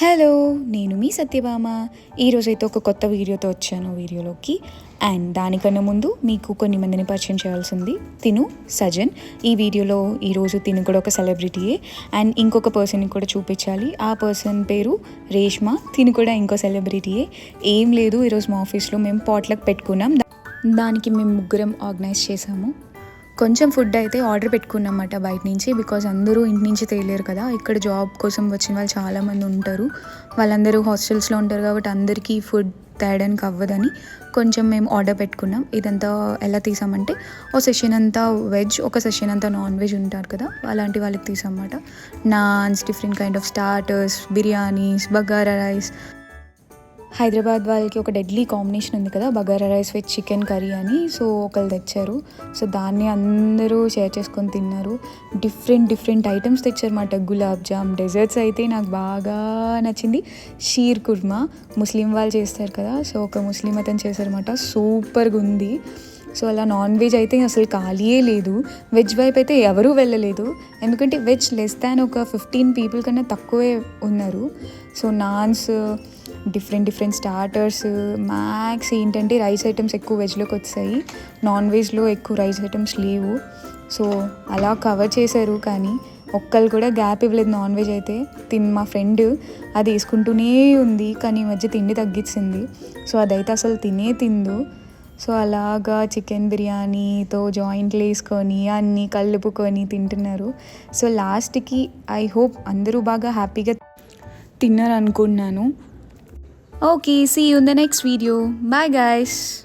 Hello, నేను మీ సత్యభామ. ఈరోజైతే ఒక కొత్త వీడియోతో వచ్చాను వీడియోలోకి. అండ్ దానికన్నా ముందు మీకు కొన్ని మందిని పరిచయం చేయాల్సింది. తిను సజన్. ఈ వీడియోలో ఈరోజు తిను కూడా ఒక సెలబ్రిటీయే. అండ్ ఇంకొక పర్సన్ని కూడా చూపించాలి. ఆ పర్సన్ పేరు రేష్మ. తిను కూడా ఇంకో సెలబ్రిటీయే. ఏం లేదు, ఈరోజు మా ఆఫీస్లో మేము పాట్లక్ పెట్టుకున్నాం. దానికి మేము ముగ్గురం ఆర్గనైజ్ చేసాము. కొంచెం ఫుడ్ అయితే ఆర్డర్ పెట్టుకున్నమాట బయట నుంచి, బికాజ్ అందరూ ఇంటి నుంచి తేలేరు కదా. ఇక్కడ జాబ్ కోసం వచ్చిన వాళ్ళు చాలామంది ఉంటారు. వాళ్ళందరూ హాస్టల్స్లో ఉంటారు కాబట్టి అందరికీ ఫుడ్ తేయడానికి అవ్వదని కొంచెం మేము ఆర్డర్ పెట్టుకున్నాం. ఇదంతా ఎలా తీసామంటే, ఓ సెషన్ అంతా వెజ్, ఒక సెషన్ అంతా నాన్ వెజ్ ఉంటారు కదా, అలాంటి వాళ్ళకి తీసామన్నమాట. Naans, different kind of starters, biryanis, bagara rice. Hyderabad వాళ్ళకి ఒక డెడ్లీ కాంబినేషన్ ఉంది కదా, bagara rice with chicken curry అని. సో ఒకళ్ళు తెచ్చారు. సో దాన్ని అందరూ షేర్ చేసుకొని తిన్నారు. Different items తెచ్చారన్నమాట. Gulab jam, desserts అయితే నాకు బాగా నచ్చింది షీర్ కుర్మా. ముస్లిం వాళ్ళు చేస్తారు కదా, సో ఒక ముస్లిం అతను చేశారన్నమాట. సూపర్గా ఉంది. సో అలా నాన్ వెజ్ అయితే అసలు ఖాళీయే లేదు. వెజ్ వైపు అయితే ఎవరూ వెళ్ళలేదు, ఎందుకంటే వెజ్ లెస్ దాన్ ఒక 15 పీపుల్ కన్నా తక్కువే ఉన్నారు. So naans, different starters, max ఏంటంటే రైస్ ఐటమ్స్ ఎక్కువ వెజ్లోకి వచ్చాయి, నాన్ వెజ్లో ఎక్కువ రైస్ ఐటమ్స్ లేవు. సో అలా కవర్ చేశారు, కానీ ఒక్కళ్ళు కూడా గ్యాప్ ఇవ్వలేదు నాన్ వెజ్ అయితే. మా ఫ్రెండ్ అది వేసుకుంటూనే ఉంది, కానీ ఈ మధ్య తిండి తగ్గించింది. సో అదైతే అసలు తిందు. సో అలాగా చికెన్ బిర్యానీతో జాయింట్లు వేసుకొని అన్నీ కలుపుకొని తింటున్నారు. సో లాస్ట్కి ఐ హోప్ అందరూ బాగా హ్యాపీగా తిన్నారు అనుకుంటున్నాను. Okay, see you in the next video. Bye guys.